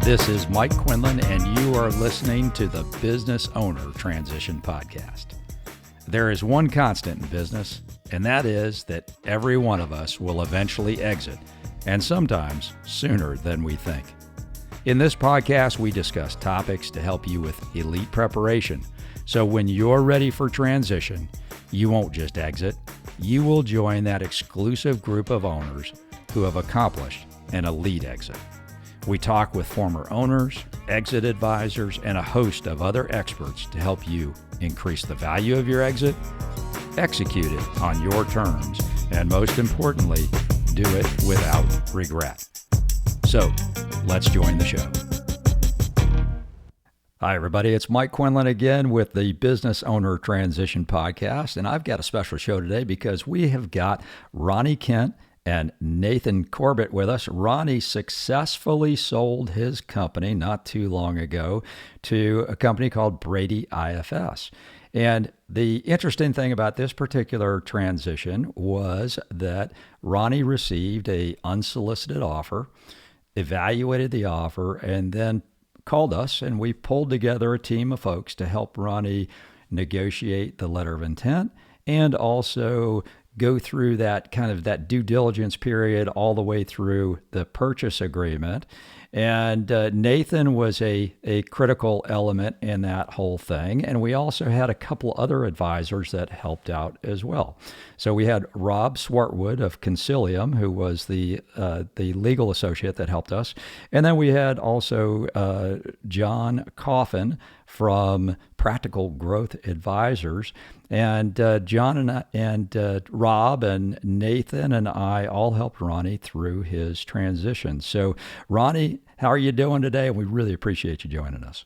This is Mike Quinlan, and you are listening to the Business Owner Transition Podcast. There is one constant in business, and that is that every one of us will eventually exit, and sometimes sooner than we think. In this podcast, we discuss topics to help you with elite preparation, so when you're ready for transition, you won't just exit, you will join that exclusive group of owners who have accomplished an elite exit. We talk with former owners, exit advisors, and a host of other experts to help you increase the value of your exit, execute it on your terms, and most importantly, do it without regret. So, let's join the show. Hi, everybody. It's Mike Quinlan again with the Business Owner Transition Podcast, and I've got a special show today because we have got Ronnie Kent and Nathan.corbitt with us. Ronnie successfully sold his company not too long ago to a company called Brady IFS. And the interesting thing about this particular transition was that Ronnie received an unsolicited offer, evaluated the offer, and then called us, and we pulled together a team of folks to help Ronnie negotiate the letter of intent and also go through that kind of that due diligence period all the way through the purchase agreement. And Nathan was a critical element in that whole thing. And we also had a couple other advisors that helped out as well. So we had Rob.swartwood of Concilium, who was the legal associate that helped us. And then we had also John Coffin from Practical Growth Advisors. And John and Rob and Nathan and I all helped Ronnie through his transition. So Ronnie, how are you doing today? We really appreciate you joining us.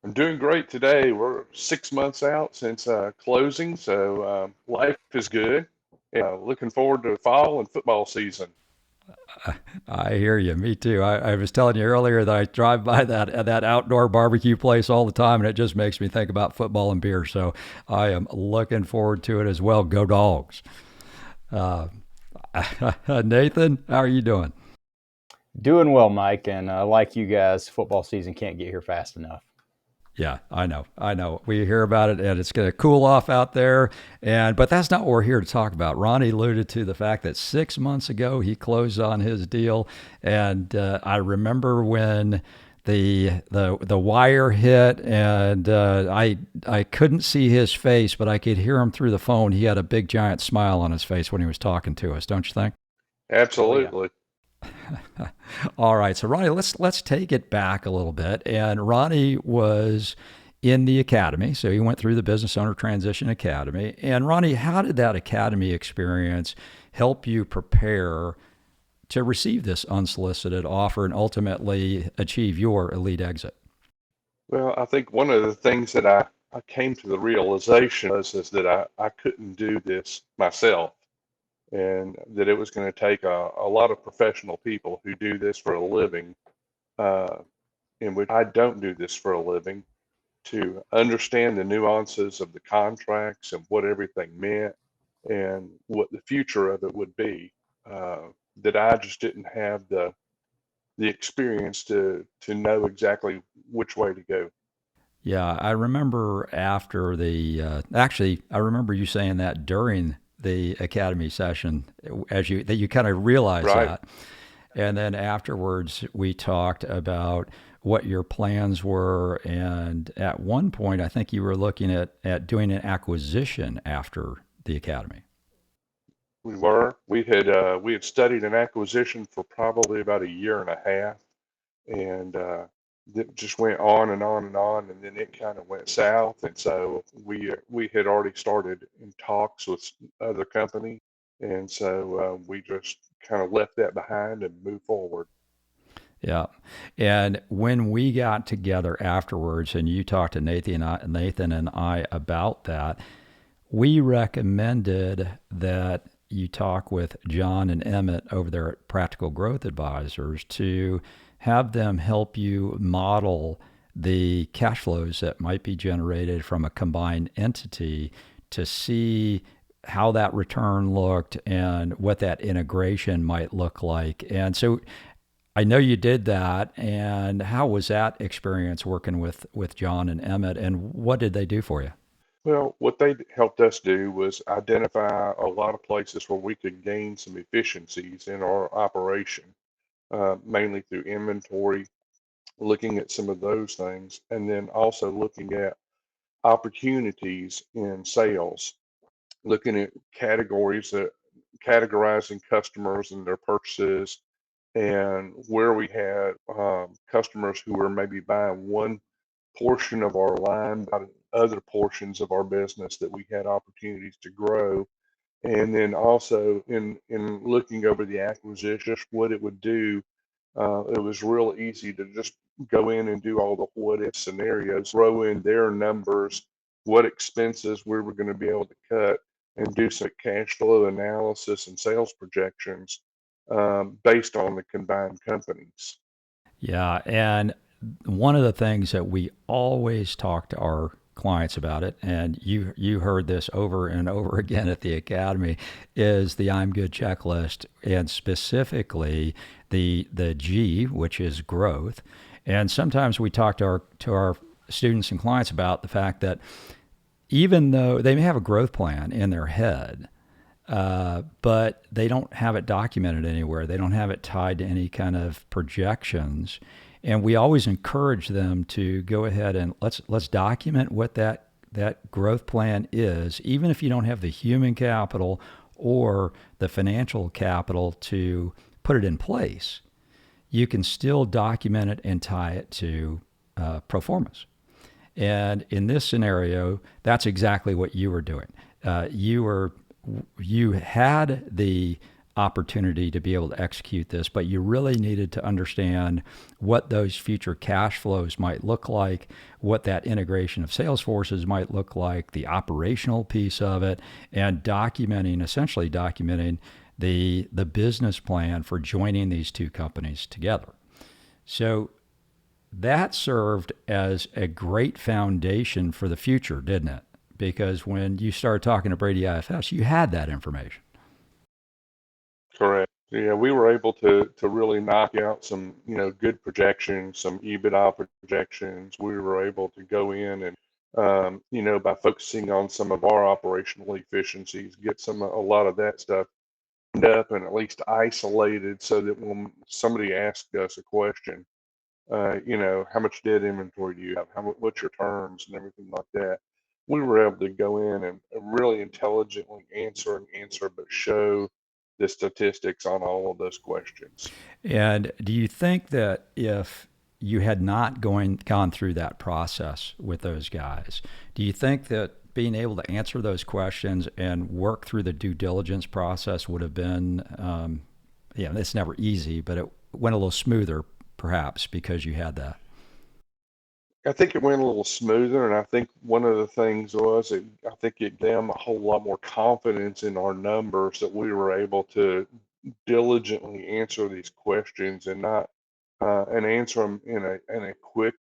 I'm doing great today. We're 6 months out since closing, so life is good. Looking forward to fall and football season. I hear you. Me too. I was telling you earlier that I drive by that outdoor barbecue place all the time, and it just makes me think about football and beer. So I am looking forward to it as well. Go Dogs. Nathan, how are you doing? Doing well, Mike. And like you guys, football season can't get here fast enough. Yeah, I know. We hear about it, and it's going to cool off out there. But that's not what we're here to talk about. Ronnie alluded to the fact that 6 months ago he closed on his deal, and I remember when the wire hit, and I couldn't see his face, but I could hear him through the phone. He had a big giant smile on his face when he was talking to us. Don't you think? Absolutely. Oh, yeah. All right. So Ronnie, let's take it back a little bit. And Ronnie was in the academy. So he went through the Business Owner Transition Academy. And Ronnie, how did that academy experience help you prepare to receive this unsolicited offer and ultimately achieve your elite exit? Well, I think one of the things that I came to the realization is that I couldn't do this myself, and that it was going to take a lot of professional people who do this for a living, in which I don't do this for a living, to understand the nuances of the contracts and what everything meant and what the future of it would be. That I just didn't have the experience to know exactly which way to go. Yeah, I remember after I remember you saying that during the academy session, that you kind of realized Right. that. And then afterwards, we talked about what your plans were. And at one point, I think you were looking at doing an acquisition after the academy. We were. We had studied an acquisition for probably about a year and a half, and it just went on and on and on, and then it kind of went south. And so we had already started in talks with other company, and so we just kind of left that behind and moved forward. Yeah. And when we got together afterwards and you talked to Nathan and I about that, we recommended that you talk with John and Emmett over there at Practical Growth Advisors to have them help you model the cash flows that might be generated from a combined entity to see how that return looked and what that integration might look like. And so I know you did that. And how was that experience working with John and Emmett? And what did they do for you? Well, what they helped us do was identify a lot of places where we could gain some efficiencies in our operation, mainly through inventory, looking at some of those things, and then also looking at opportunities in sales, looking at categories that categorizing customers and their purchases, and where we had customers who were maybe buying one portion of our line, but other portions of our business that we had opportunities to grow. And then also in looking over the acquisition, what it would do, it was real easy to just go in and do all the what if scenarios, throw in their numbers, what expenses we were going to be able to cut, and do some cash flow analysis and sales projections based on the combined companies. Yeah. And one of the things that we always talk to our clients about it, and you heard this over and over again at the academy, is the I'm good checklist, and specifically the G, which is growth. And sometimes we talk to our students and clients about the fact that even though they may have a growth plan in their head, but they don't have it documented anywhere. They don't have it tied to any kind of projections. And we always encourage them to go ahead and let's document what that growth plan is, even if you don't have the human capital or the financial capital to put it in place. You can still document it and tie it to pro formas. And in this scenario, that's exactly what you were doing. You had the opportunity to be able to execute this, but you really needed to understand what those future cash flows might look like, what that integration of sales forces might look like, the operational piece of it, and essentially documenting the business plan for joining these two companies together. So that served as a great foundation for the future, didn't it? Because when you started talking to Brady IFS, you had that information. Correct. Yeah, we were able to really knock out some, good projections, some EBITDA projections. We were able to go in and, by focusing on some of our operational efficiencies, get a lot of that stuff up and at least isolated so that when somebody asked us a question, how much dead inventory do you have? What's your terms and everything like that? We were able to go in and really intelligently answer, but show the statistics on all of those questions. And do you think that if you had not gone through that process with those guys, do you think that being able to answer those questions and work through the due diligence process would have been, it's never easy, but it went a little smoother perhaps because you had that? I think it went a little smoother, and I think one of the things was I think it gave them a whole lot more confidence in our numbers that we were able to diligently answer these questions and not and answer them in a quick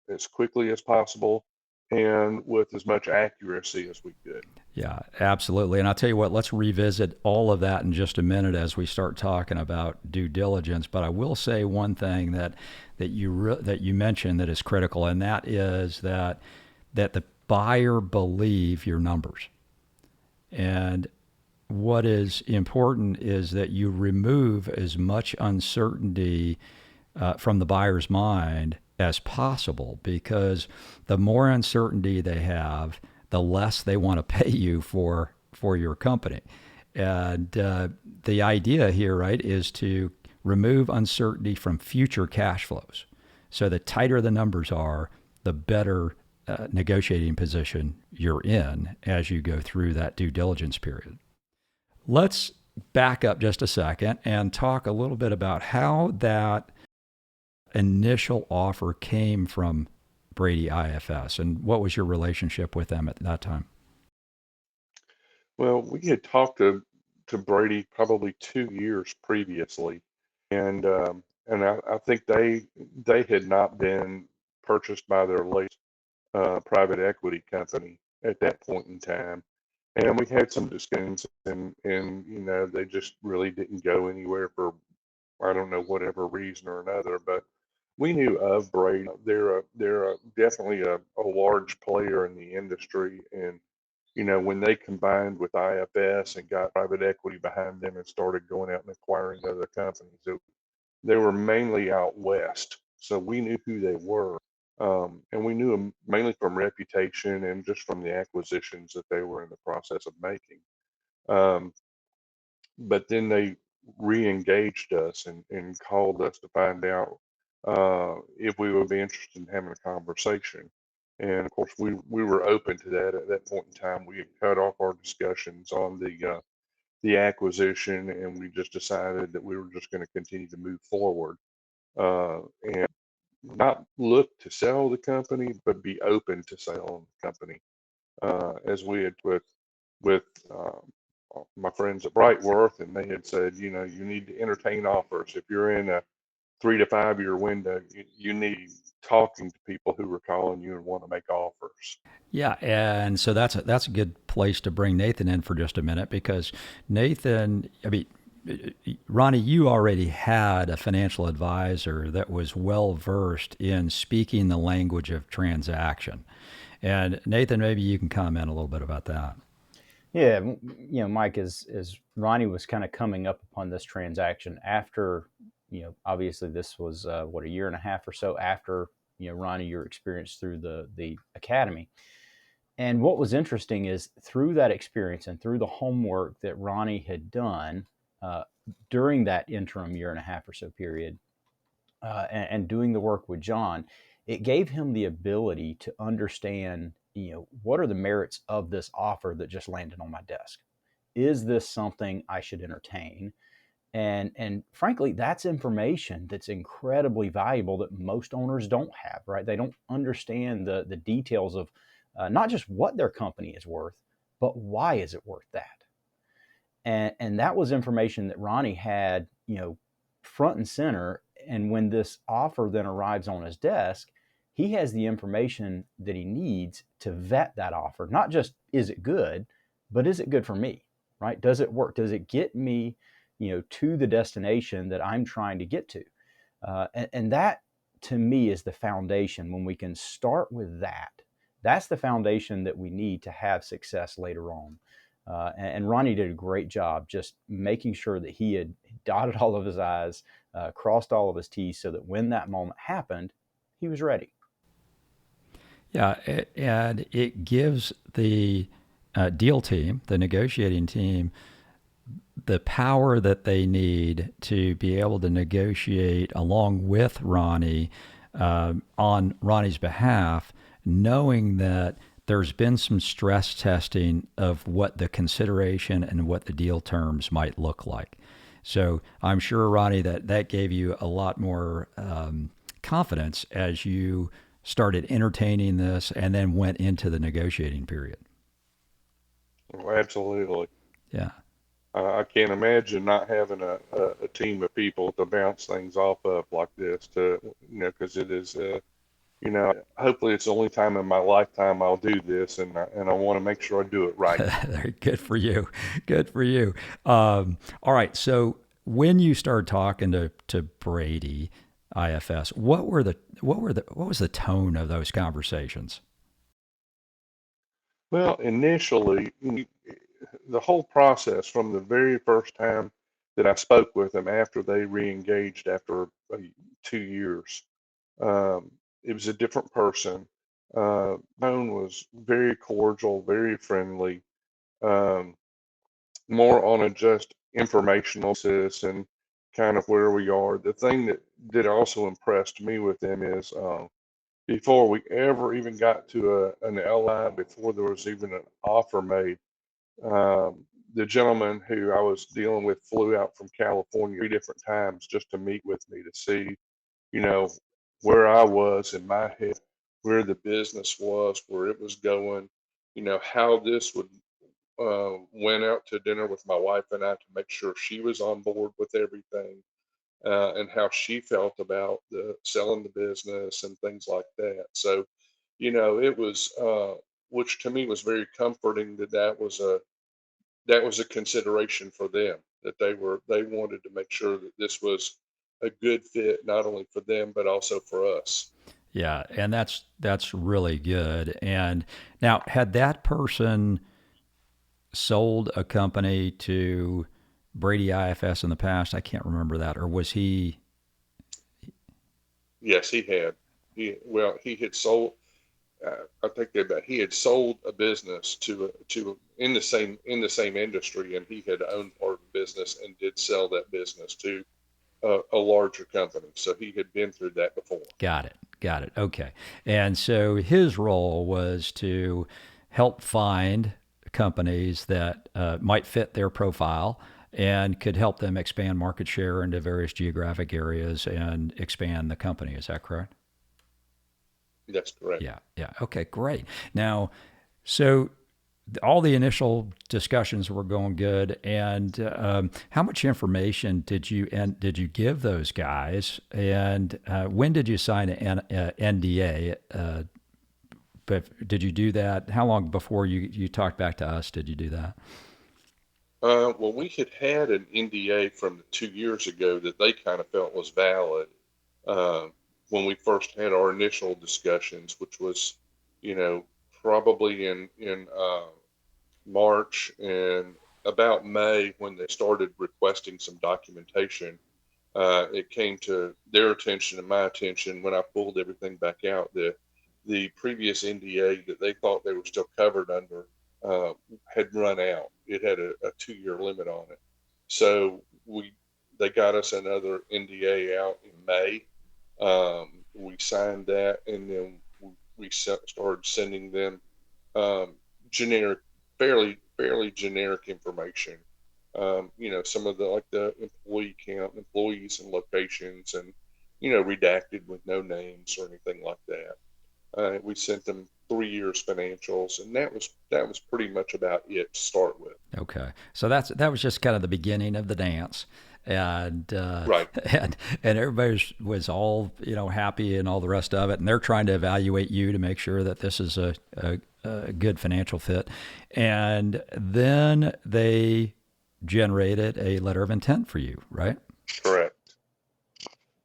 as quickly as possible and with as much accuracy as we could. Yeah, absolutely. And I'll tell you what, let's revisit all of that in just a minute as we start talking about due diligence. But I will say one thing that you mentioned that is critical, and that is that the buyer believe your numbers. And what is important is that you remove as much uncertainty from the buyer's mind as possible, because the more uncertainty they have, the less they want to pay you for your company. And the idea here, right, is to remove uncertainty from future cash flows. So the tighter the numbers are, the better negotiating position you're in as you go through that due diligence period. Let's back up just a second and talk a little bit about how that initial offer came from Brady IFS, and what was your relationship with them at that time? Well, we had talked to Brady probably 2 years previously, and I think they had not been purchased by their late private equity company at that point in time. And we had some discussions, and they just really didn't go anywhere for I don't know, whatever reason or another, but we knew of Brady. They're definitely a large player in the industry, and when they combined with IFS and got private equity behind them and started going out and acquiring other companies, they were mainly out west, so we knew who they were, and we knew them mainly from reputation and just from the acquisitions that they were in the process of making. Um, but then they re-engaged us and called us to find out if we would be interested in having a conversation. And of course, we were open to that. At that point in time, we had cut off our discussions on the acquisition, and we just decided that we were just going to continue to move forward and not look to sell the company, but be open to selling the company, as we had with my friends at Brightworth, and they had said, you need to entertain offers. If you're in a 3 to 5 year window, you need talking to people who are calling you and want to make offers. Yeah, and so that's a good place to bring Nathan in for just a minute because Nathan, I mean, Ronnie, you already had a financial advisor that was well versed in speaking the language of transaction. And Nathan, maybe you can comment a little bit about that. Yeah, Mike, as Ronnie was kind of coming up upon this transaction after, obviously this was a year and a half or so after, Ronnie, your experience through the academy. And what was interesting is through that experience and through the homework that Ronnie had done uh, during that interim year and a half or so period, and doing the work with John, it gave him the ability to understand, what are the merits of this offer that just landed on my desk? Is this something I should entertain? And frankly, that's information that's incredibly valuable that most owners don't have, right? They don't understand the details of not just what their company is worth, but why is it worth that? And that was information that Ronnie had, front and center. And when this offer then arrives on his desk, he has the information that he needs to vet that offer. Not just is it good, but is it good for me, right? Does it work? Does it get me, to the destination that I'm trying to get to? And that to me is the foundation. When we can start with that, that's the foundation that we need to have success later on. And Ronnie did a great job just making sure that he had dotted all of his I's, crossed all of his T's, so that when that moment happened, he was ready. Yeah, and it gives the deal team, the negotiating team, the power that they need to be able to negotiate along with Ronnie on Ronnie's behalf, knowing that there's been some stress testing of what the consideration and what the deal terms might look like. So I'm sure, Ronnie, that gave you a lot more confidence as you started entertaining this and then went into the negotiating period. Well, absolutely. Yeah. I can't imagine not having a team of people to bounce things off of like this, because it is, hopefully it's the only time in my lifetime I'll do this, and I want to make sure I do it right. Very good for you. Good for you. All right. So when you started talking to Brady IFS, what was the tone of those conversations? Well, initially, the whole process from the very first time that I spoke with them after they re-engaged after 2 years, it was a different person. Tone was very cordial, very friendly, um, more on a just informational basis and kind of where we are. The thing that also impressed me with them is before we ever even got to an LI, before there was even an offer made, the gentleman who I was dealing with flew out from California 3 different times just to meet with me to see, you know, where I was in my head, where the business was, where it was going, how this would went out to dinner with my wife and I to make sure she was on board with everything, and how she felt about the selling the business and things like that. So, it was, which to me was very comforting that was a consideration for them, that they wanted to make sure that this was a good fit, not only for them, but also for us. Yeah, and that's really good. And now, had that person sold a company to Brady IFS in the past? I can't remember that, or was he? Yes, he had. He had sold. I think that he had sold a business to in the same industry, and he had owned part of the business and did sell that business to a larger company. So he had been through that before. Got it. Got it. Okay. And so his role was to help find companies that might fit their profile and could help them expand market share into various geographic areas and expand the company. Is that correct? That's correct. Yeah. Yeah. Okay. Great. Now, so all the initial discussions were going good, and how much information did you give those guys, and when did you sign an NDA? But did you do that? How long before you talked back to us did you do that? Well, we had an NDA from 2 years ago that they kind of felt was valid uh, when we first had our initial discussions, which was, you know, probably in March, and about May when they started requesting some documentation. It came to their attention and my attention when I pulled everything back out. The previous NDA that they thought they were still covered under uh, had run out. It had a 2 year limit on it. So they got us another NDA out in May. We signed that, and then we started sending them um, generic, fairly generic information. Some of the like the employee count, employees and locations, and redacted with no names or anything like that. We sent them 3 years financials, and that was pretty much about it to start with. Okay, so that was just kind of the beginning of the dance, and Right. and everybody was all happy and all the rest of it, and they're trying to evaluate you to make sure that this is a good financial fit, and then they generated a letter of intent for you, right? Correct.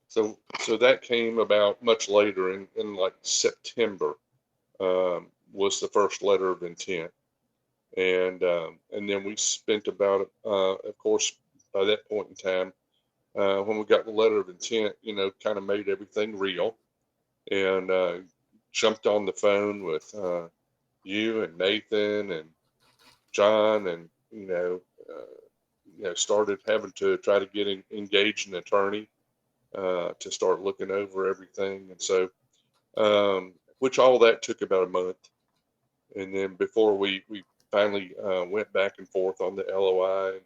So that came about much later in like September, was the first letter of intent. And then we spent about, of course, by that point in time, when we got the letter of intent, kind of made everything real, and jumped on the phone with you and Nathan and John, and started having to try to get engaged an attorney to start looking over everything, and so which all that took about a month, and then before we finally went back and forth on the LOI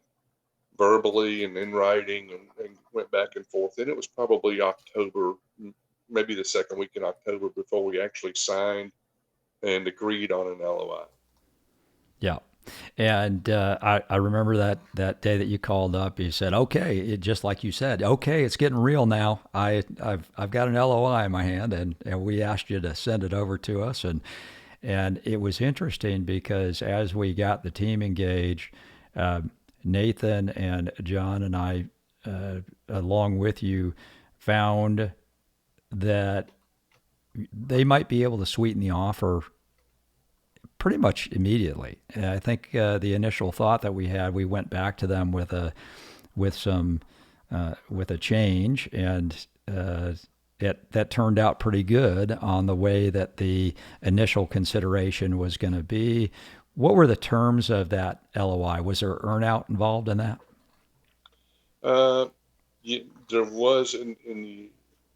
verbally and in writing, and went back and forth. And it was probably October, maybe the second week in October, before we actually signed and agreed on an LOI. Yeah. And I remember that day that you called up. You said, "Okay," just like you said, "Okay, it's getting real now. I've got an LOI in my hand," and we asked you to send it over to us, and it was interesting because as we got the team engaged, Nathan and John and I, along with you, found that they might be able to sweeten the offer pretty much immediately. And I think the initial thought that we had, we went back to them with some with a change, and that turned out pretty good on the way that the initial consideration was going to be. What were the terms of that LOI? Was there earnout involved in that? Uh, there was in the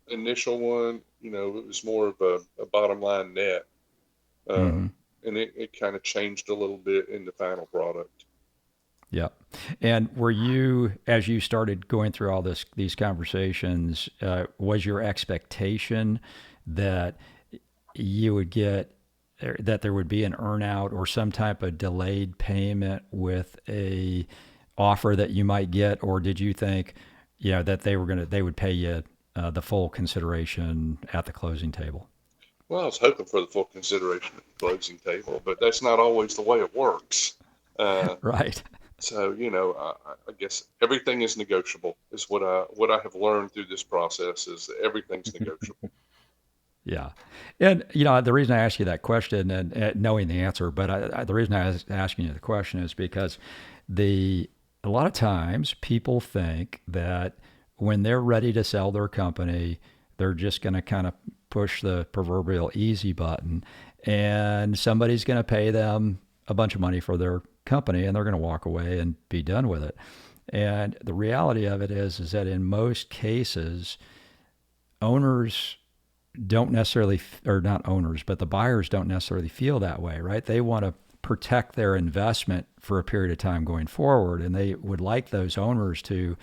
initial one, it was more of a bottom line net. Mm-hmm. And it kind of changed a little bit in the final product. Yeah. And were you, as you started going through all these conversations, was your expectation that you would get, that there would be an earnout or some type of delayed payment with a offer that you might get, or did you think, that they would pay you the full consideration at the closing table? Well, I was hoping for the full consideration at the closing table, but that's not always the way it works. Uh, Right. So, I guess everything is negotiable is what I have learned through this process is that everything's negotiable. Yeah. And, the reason I ask you that question and knowing the answer, but the reason I was asking you the question is because the, a lot of times people think that when they're ready to sell their company, they're just going to kind of push the proverbial easy button and somebody's going to pay them a bunch of money for their company and they're going to walk away and be done with it. And the reality of it is that in most cases, owners don't necessarily, or not owners, but the buyers don't necessarily feel that way, right? They want to protect their investment for a period of time going forward, and they would like those owners to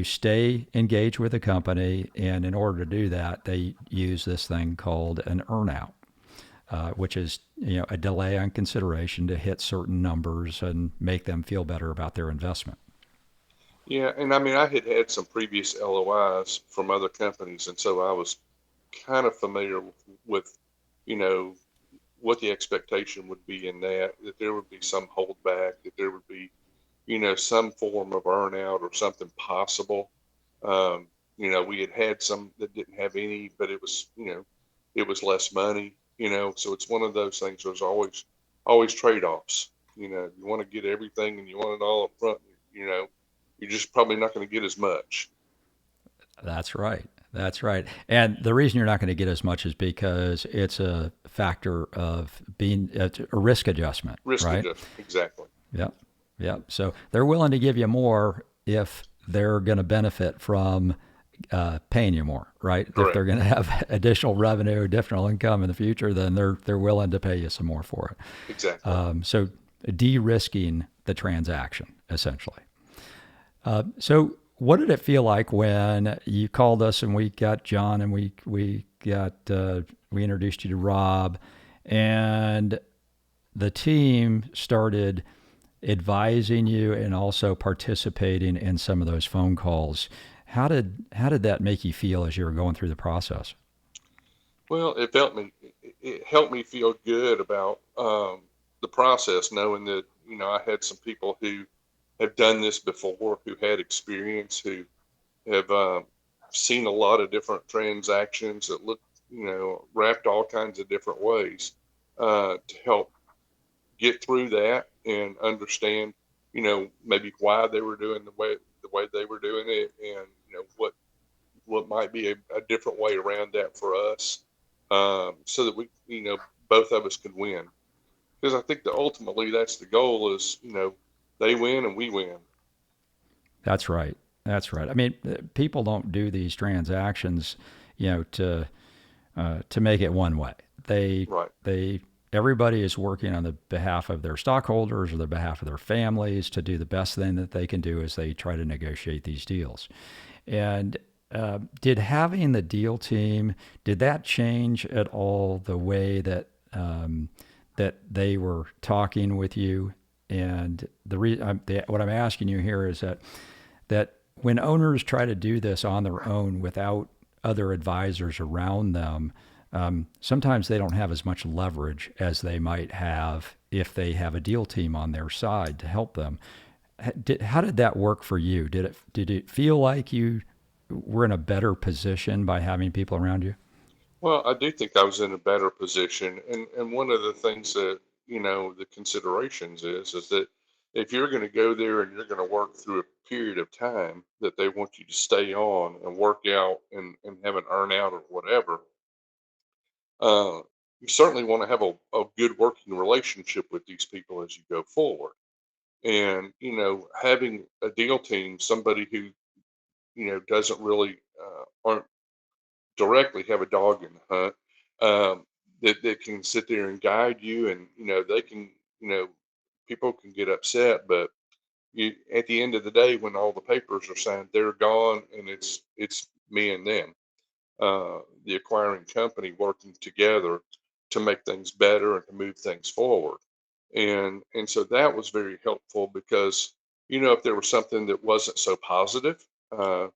stay engaged with the company. And in order to do that, they use this thing called an earnout, which is a delay on consideration to hit certain numbers and make them feel better about their investment. Yeah, and I mean, I had had some previous LOIs from other companies, and so I was kind of familiar with you know, what the expectation would be in that there would be some holdback, that there would be, some form of earnout or something possible. Um, we had had some that didn't have any, but it was less money, so it's one of those things. There's always trade-offs. You want to get everything and you want it all up front, you know, you're just probably not going to get as much. That's right. That's right. And the reason you're not going to get as much is because it's a factor of being a risk adjustment, Risk right? adjustment, exactly. Yep. Yep. So they're willing to give you more if they're going to benefit from paying you more, right? If they're Correct. going to have additional revenue, additional income in the future, then they're willing to pay you some more for it. Exactly. So de-risking the transaction essentially. So what did it feel like when you called us and we got John and we introduced you to Rob and the team started advising you and also participating in some of those phone calls? How did that make you feel as you were going through the process? Well, it helped me feel good about the process, knowing that I had some people who have done this before, who had experience, who have seen a lot of different transactions that look, wrapped all kinds of different ways to help get through that and understand, maybe why they were doing the way they were doing it, and what might be a different way around that for us, so that we, both of us could win. Because I think that ultimately that's the goal is, they win and we win. That's right. That's right. I mean, people don't do these transactions, to make it one way. They Right. they everybody is working on the behalf of their stockholders or the behalf of their families to do the best thing that they can do as they try to negotiate these deals. And did having the deal team, did that change at all the way that they were talking with you? And what I'm asking you here is that when owners try to do this on their own without other advisors around them, sometimes they don't have as much leverage as they might have if they have a deal team on their side to help them. How did that work for you? Did it feel like you were in a better position by having people around you? Well, I do think I was in a better position, and one of the things that the considerations is that if you're going to go there and you're going to work through a period of time that they want you to stay on and work out and have an earn out or whatever, uh, you certainly want to have a good working relationship with these people as you go forward. And having a deal team, somebody who doesn't really aren't directly have a dog in the hunt, that can sit there and guide you, and they can, you know people can get upset, but at the end of the day, when all the papers are signed, they're gone, and it's me and them, the acquiring company, working together to make things better and to move things forward. And so that was very helpful because if there was something that wasn't so positive, well,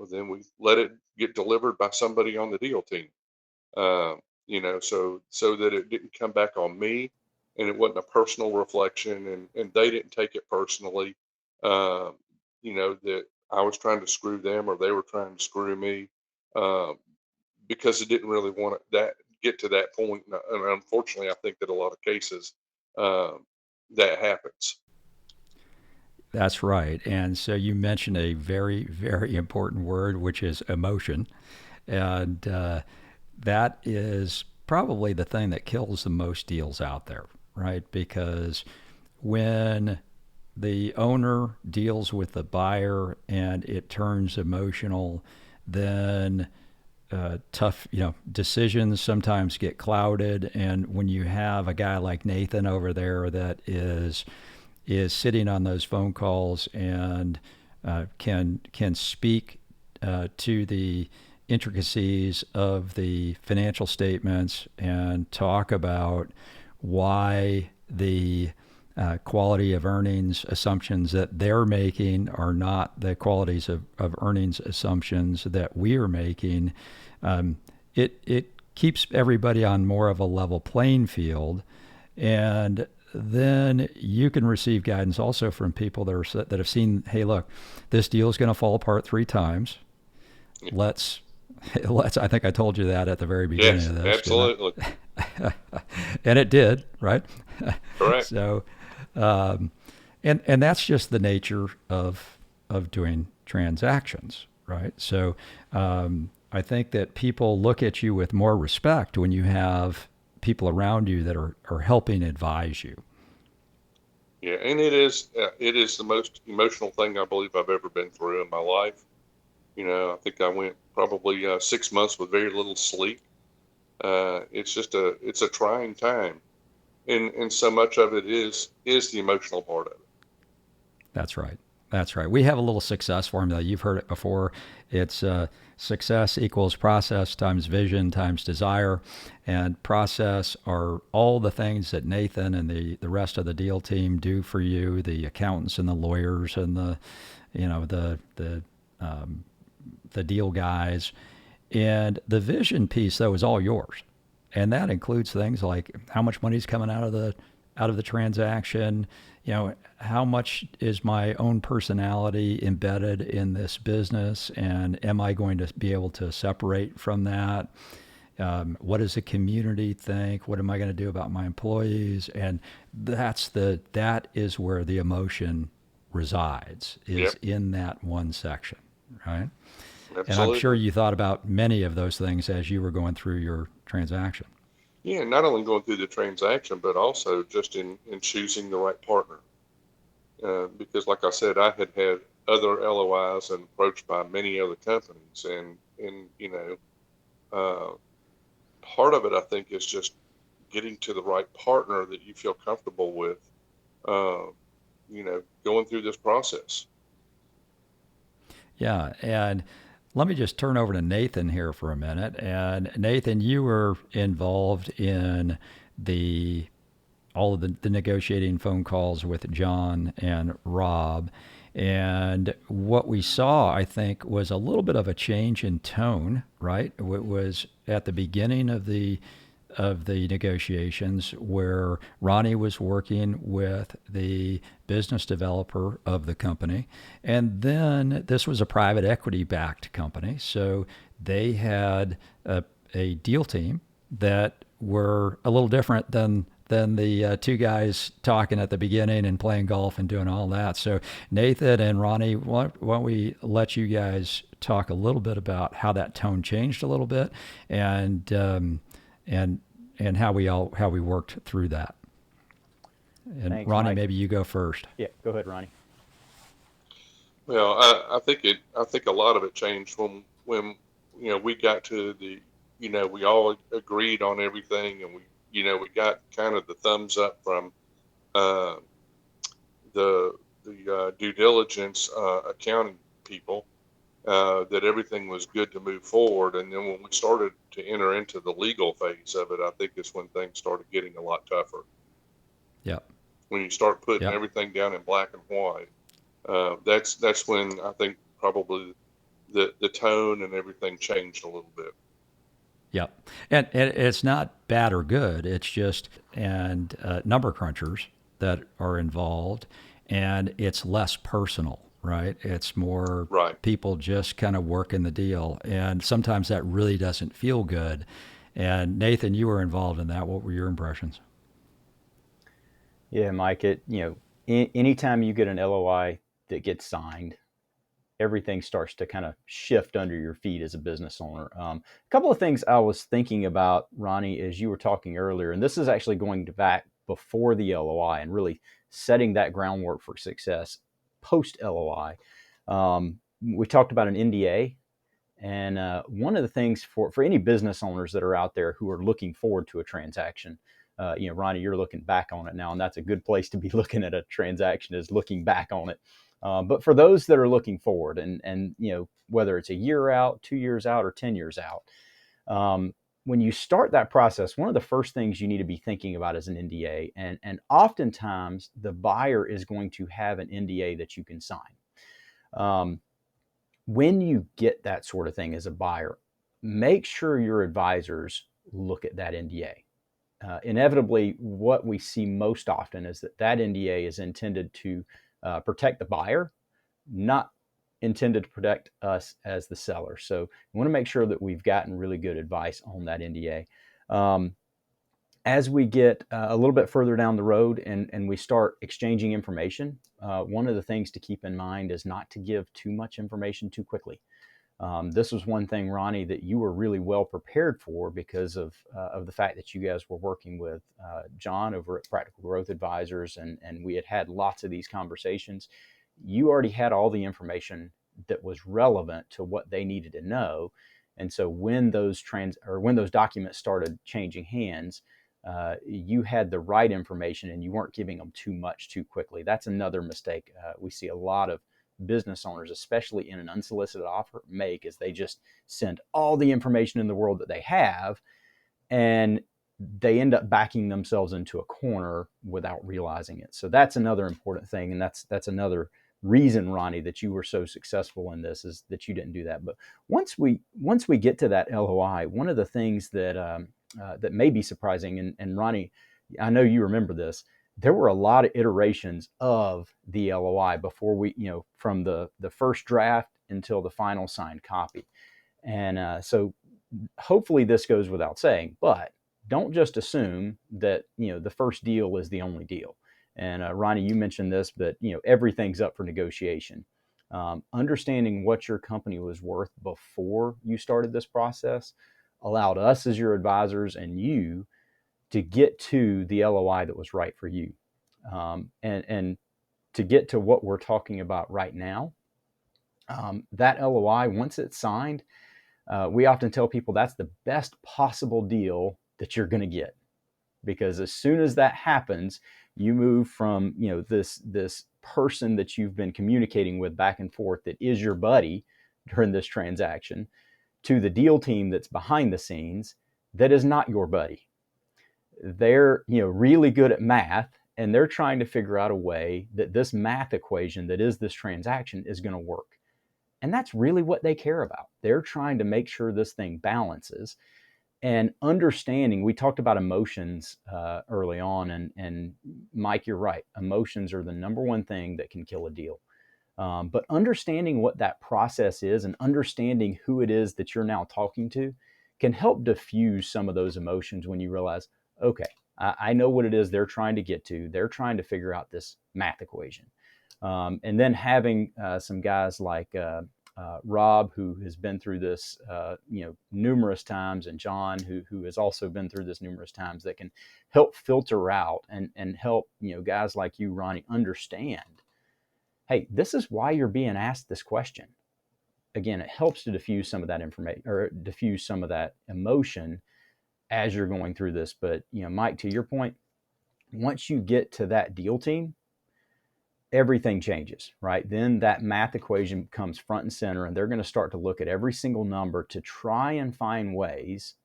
then we let it get delivered by somebody on the deal team, so that it didn't come back on me, and it wasn't a personal reflection, and they didn't take it personally. Um, that I was trying to screw them or they were trying to screw me, um, because it didn't really want to that get to that point. And unfortunately, I think that a lot of cases um, that happens. That's right. And so you mentioned a very, very important word, which is emotion. And that is probably the thing that kills the most deals out there, right? Because when the owner deals with the buyer and it turns emotional, then tough, decisions sometimes get clouded. And when you have a guy like Nathan over there that is sitting on those phone calls and can speak to the intricacies of the financial statements and talk about why the quality of earnings assumptions that they're making are not the qualities of earnings assumptions that we are making. It keeps everybody on more of a level playing field, and then you can receive guidance also from people that have seen, hey, look, this deal is going to fall apart 3 times. Let's I think I told you that at the very beginning Yes, of this, didn't absolutely. I? And it did, right? Correct. So, um, and that's just the nature of doing transactions, right? So, I think that people look at you with more respect when you have people around you that are helping advise you. Yeah, and it is the most emotional thing I believe I've ever been through in my life. I think I went probably 6 months with very little sleep. It's a trying time, and so much of it is the emotional part of it. That's right. That's right. We have a little success formula. You've heard it before. It's success equals process times vision times desire. And process are all the things that Nathan and the rest of the deal team do for you, the accountants and the lawyers and the deal guys. And the vision piece, though, is all yours. And that includes things like how much money is coming out of the transaction, how much is my own personality embedded in this business, and am I going to be able to separate from that? What does the community think? What am I going to do about my employees? And that is where the emotion resides, is Yep, in that one section, right? And I'm sure absolutely. you thought about many of those things as you were going through your transaction. Yeah, not only going through the transaction, but also just in choosing the right partner. Because, like I said, I had other LOIs and approached by many other companies, and uh, part of it I think is just getting to the right partner that you feel comfortable with. Uh, going through this process. Yeah, and let me just turn over to Nathan here for a minute. And Nathan, you were involved in the all of the negotiating phone calls with John and Rob. And what we saw, I think, was a little bit of a change in tone, right? It was at the beginning of the negotiations where Ronnie was working with the business developer of the company. And then this was a private equity backed company. So they had a deal team that were a little different than the two guys talking at the beginning and playing golf and doing all that. So Nathan and Ronnie, why don't we let you guys talk a little bit about how that tone changed a little bit, and and and how we worked through that. And Thanks, Ronnie, Mike. maybe you go first. Yeah, go ahead, Ronnie. Well, I think a lot of it changed when we got to we all agreed on everything, and we got kind of the thumbs up from uh, the due diligence accounting people, that everything was good to move forward. And then when we started to enter into the legal phase of it, I think is when things started getting a lot tougher. Yep. When you start putting Yep. everything down in black and white, that's when I think probably the tone and everything changed a little bit. Yep. And it's not bad or good. It's just, and number crunchers that are involved, and it's less personal, right? It's more Right. people just kind of working the deal. And sometimes that really doesn't feel good. And Nathan, you were involved in that. What were your impressions? Yeah, Mike, anytime you get an LOI that gets signed, everything starts to kind of shift under your feet as a business owner. A couple of things I was thinking about, Ronnie, as you were talking earlier, and this is actually going to back before the LOI and really setting that groundwork for success post LOI. We talked about an NDA. And one of the things for any business owners that are out there who are looking forward to a transaction, Ronnie, you're looking back on it now, and that's a good place to be looking at a transaction, is looking back on it. But for those that are looking forward, and whether it's a year out, 2 years out, or 10 years out, when you start that process, one of the first things you need to be thinking about is an NDA, and oftentimes the buyer is going to have an NDA that you can sign. When you get that sort of thing as a buyer, make sure your advisors look at that NDA. Inevitably, what we see most often is that NDA is intended to protect the buyer, not intended to protect us as the seller. So we want to make sure that we've gotten really good advice on that NDA. As we get a little bit further down the road and we start exchanging information, one of the things to keep in mind is not to give too much information too quickly. This was one thing, Ronnie, that you were really well prepared for because of the fact that you guys were working with John over at Practical Growth Advisors, and we had lots of these conversations. You already had all the information that was relevant to what they needed to know, and so when those documents started changing hands, you had the right information and you weren't giving them too much too quickly. That's another mistake we see a lot of business owners, especially in an unsolicited offer, make, is they just send all the information in the world that they have, and they end up backing themselves into a corner without realizing it. So that's another important thing, and that's another reason, Ronnie, that you were so successful in this, is that you didn't do that. But once we get to that LOI, one of the things that that may be surprising, and Ronnie, I know you remember this, there were a lot of iterations of the LOI before we, from the first draft until the final signed copy. And so hopefully this goes without saying, but don't just assume that, the first deal is the only deal. And Ronnie, you mentioned this, but, everything's up for negotiation. Understanding what your company was worth before you started this process allowed us as your advisors and you to get to the LOI that was right for you. And to get to what we're talking about right now, that LOI, once it's signed, we often tell people that's the best possible deal that you're going to get. Because as soon as that happens, you move from, this person that you've been communicating with back and forth that is your buddy during this transaction, to the deal team that's behind the scenes that is not your buddy. They're, really good at math, and they're trying to figure out a way that this math equation that is this transaction is going to work. And that's really what they care about. They're trying to make sure this thing balances. And understanding, we talked about emotions early on, and Mike, you're right. Emotions are the number one thing that can kill a deal. But understanding what that process is and understanding who it is that you're now talking to can help diffuse some of those emotions when you realize, okay, I know what it is they're trying to get to. They're trying to figure out this math equation. And then having some guys like Rob, who has been through this, numerous times, and John, who has also been through this numerous times, that can help filter out and help, guys like you, Ronnie, understand, hey, this is why you're being asked this question. Again, it helps to diffuse some of that information, or diffuse some of that emotion as you're going through this. But, Mike, to your point, once you get to that deal team, everything changes, right? Then that math equation comes front and center, and they're going to start to look at every single number to try and find ways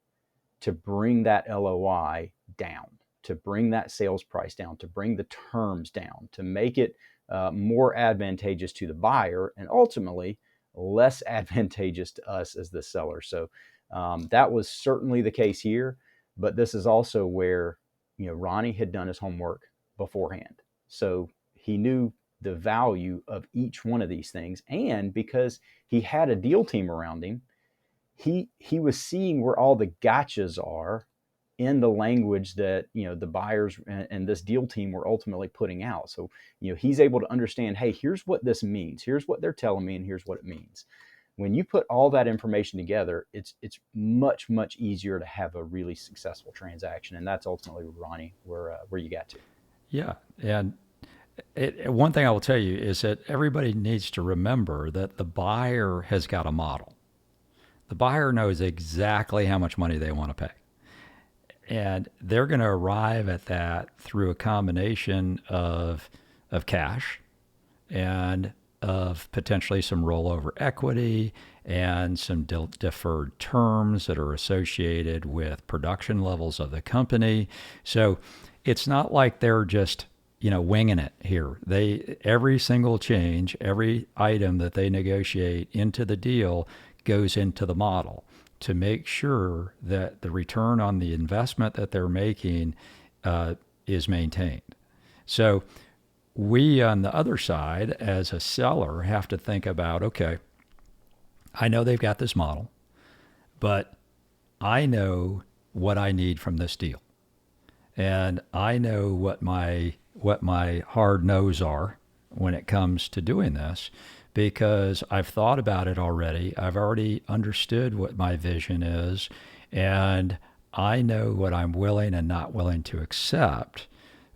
to bring that LOI down, to bring that sales price down, to bring the terms down, to make it more advantageous to the buyer, and ultimately less advantageous to us as the seller. So That was certainly the case here, but this is also where, Ronnie had done his homework beforehand. So he knew the value of each one of these things. And because he had a deal team around him, he was seeing where all the gotchas are in the language that the buyers and this deal team were ultimately putting out. So he's able to understand, hey, here's what this means, here's what they're telling me, and here's what it means. When you put all that information together, it's much easier to have a really successful transaction, and that's ultimately, Ronnie, where you got to. Yeah, and one thing I will tell you is that everybody needs to remember that the buyer has got a model. The buyer knows exactly how much money they want to pay. And they're going to arrive at that through a combination of cash and of potentially some rollover equity and some deferred terms that are associated with production levels of the company. So it's not like they're just winging it here. Every single change, every item that they negotiate into the deal goes into the model to make sure that the return on the investment that they're making is maintained. So we, on the other side, as a seller, have to think about, okay, I know they've got this model, but I know what I need from this deal. And I know what my hard no's are when it comes to doing this, because I've thought about it already. I've already understood what my vision is, and I know what I'm willing and not willing to accept,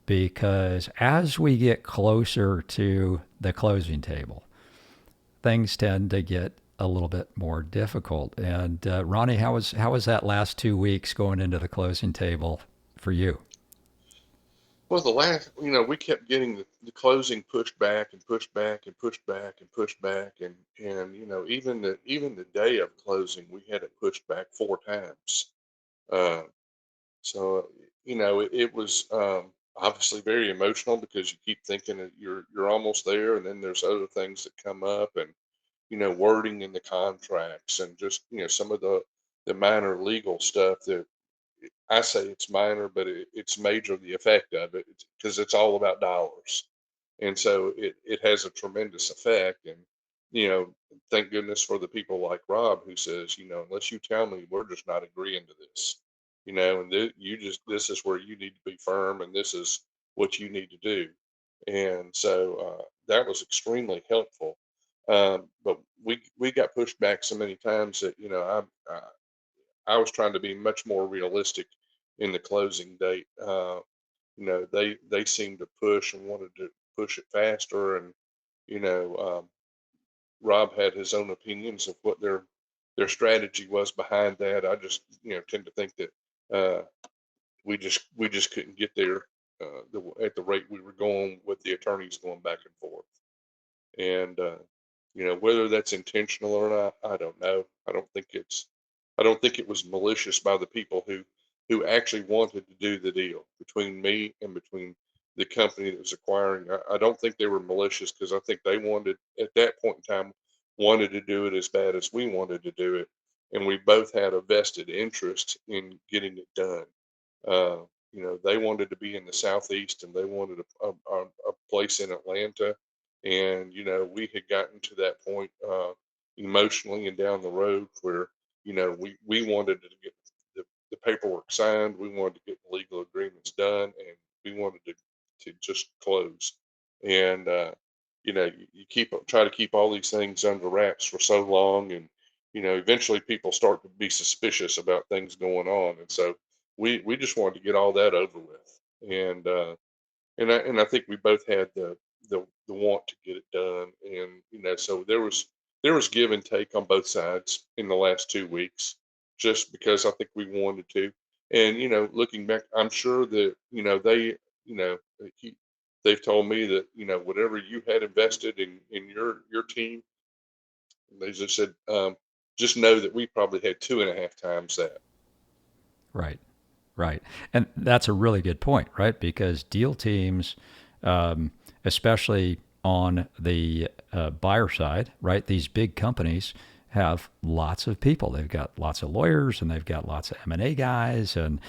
because as we get closer to the closing table, things tend to get a little bit more difficult. And Ronnie, how was that last 2 weeks going into the closing table for you? Well, we kept getting the closing pushed back and pushed back and pushed back and pushed back, and even the day of closing, we had it pushed back 4 times. Uh, so it was obviously very emotional, because you keep thinking that you're almost there, and then there's other things that come up, and wording in the contracts, and just some of the minor legal stuff that I say it's minor, but it's major, the effect of it, because it's all about dollars. And so it has a tremendous effect. And, you know, thank goodness for the people like Rob, who says, unless you tell me, we're just not agreeing to this, and this is where you need to be firm, and this is what you need to do. And so that was extremely helpful. But we got pushed back so many times that, I was trying to be much more realistic in the closing date. They seemed to push and wanted to push it faster, and Rob had his own opinions of what their strategy was behind that. I just tend to think that uh, we just couldn't get there at the rate we were going, with the attorneys going back and forth. And whether that's intentional or not, I don't know. I don't think it was malicious by the people who actually wanted to do the deal between me and between the company that was acquiring. I don't think they were malicious, because I think they wanted, at that point in time, wanted to do it as bad as we wanted to do it, and we both had a vested interest in getting it done. uh, they wanted to be in the southeast, and they wanted a place in Atlanta, and we had gotten to that point emotionally and down the road where we wanted to get the paperwork signed, we wanted to get the legal agreements done, and we wanted to just close. And you try to keep all these things under wraps for so long, and eventually people start to be suspicious about things going on, and so we just wanted to get all that over with. And I think we both had the want to get it done, and so there was give and take on both sides in the last 2 weeks, just because I think we wanted to. And looking back, I'm sure that you know he, they've told me that whatever you had invested in your team, they just said, just know that we probably had 2.5 times that. Right. Right. And that's a really good point, right? Because deal teams, especially on the buyer side, right, these big companies, have lots of people. They've got lots of lawyers, and they've got lots of M&A guys, and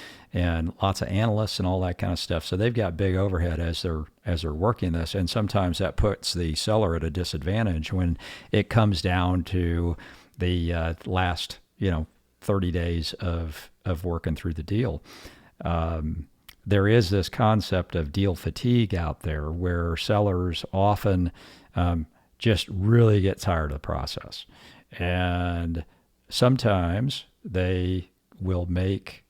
lots of analysts and all that kind of stuff. So they've got big overhead as they're working this, and sometimes that puts the seller at a disadvantage when it comes down to the last 30 days of working through the deal. There is this concept of deal fatigue out there where sellers often just really get tired of the process. And sometimes they will make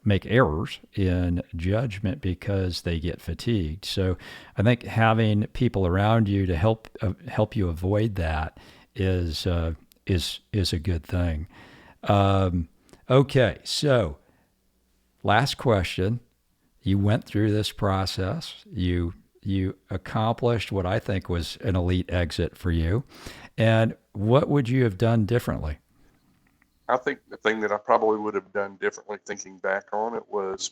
errors in judgment because they get fatigued. So I think having people around you to help you avoid that is a good thing. Okay, so last question. You went through this process. You accomplished what I think was an elite exit for you. And what would you have done differently? I think the thing that I probably would have done differently, thinking back on it, was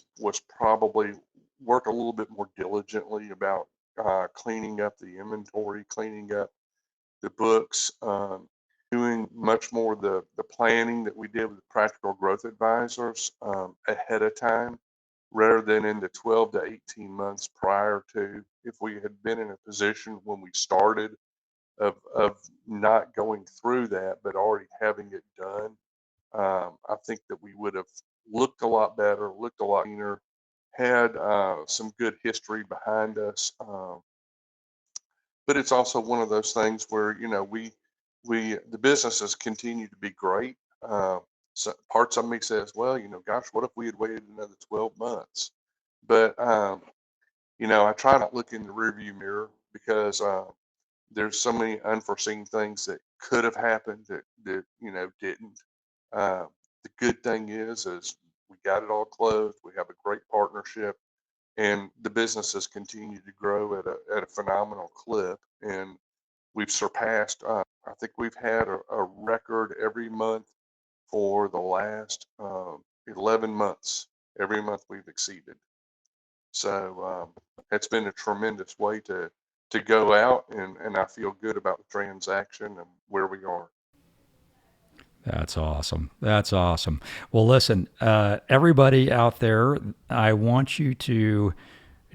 probably work a little bit more diligently about cleaning up the inventory, cleaning up the books, doing much more the planning that we did with the practical growth advisors ahead of time, rather than in the 12 to 18 months prior to. If we had been in a position when we started of not going through that, but already having it done, I think that we would have looked a lot better, looked a lot cleaner, had some good history behind us. But it's also one of those things where, the businesses continue to be great. So parts of me says, well, gosh, what if we had waited another 12 months? But, I try not to look in the rearview mirror, because there's so many unforeseen things that could have happened that didn't. The good thing is we got it all closed. We have a great partnership, and the businesses continue to grow at a phenomenal clip. And we've surpassed. I think we've had a record every month for the last 11 months. Every month we've exceeded. So it's been a tremendous way to go out, and I feel good about the transaction and where we are. That's awesome. That's awesome. Well, listen, everybody out there, I want you to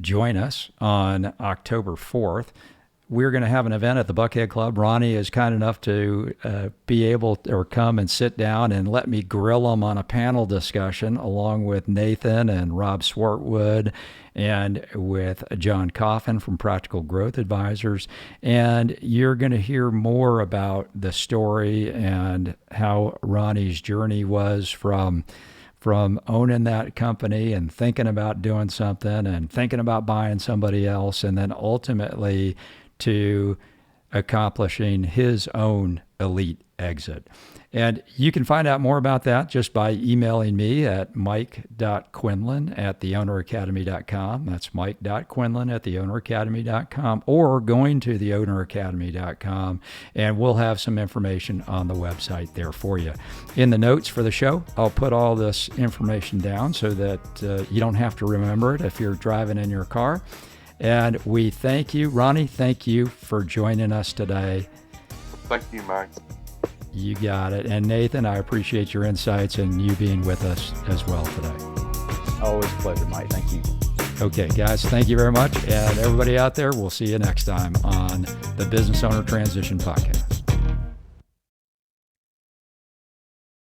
join us on October 4th. We're going to have an event at the Buckhead Club. Ronnie is kind enough to be able to, or come and sit down and let me grill him on a panel discussion along with Nathan and Rob.swartwood and with John Coffin from Practical Growth Advisors. And you're going to hear more about the story and how Ronnie's journey was from owning that company and thinking about doing something and thinking about buying somebody else, and then ultimately to accomplishing his own elite exit. And you can find out more about that just by emailing me at mike.quinlan@theowneracademy.com. That's mike.quinlan@theowneracademy.com, or going to theowneracademy.com, and we'll have some information on the website there for you. In the notes for the show, I'll put all this information down so that you don't have to remember it if you're driving in your car. And we thank you, Ronnie. Thank you for joining us today. Thank you, Mike. You got it. And Nathan, I appreciate your insights and you being with us as well today. Always a pleasure, Mike. Thank you. Okay, guys, thank you very much. And everybody out there, we'll see you next time on the Business Owner Transition Podcast.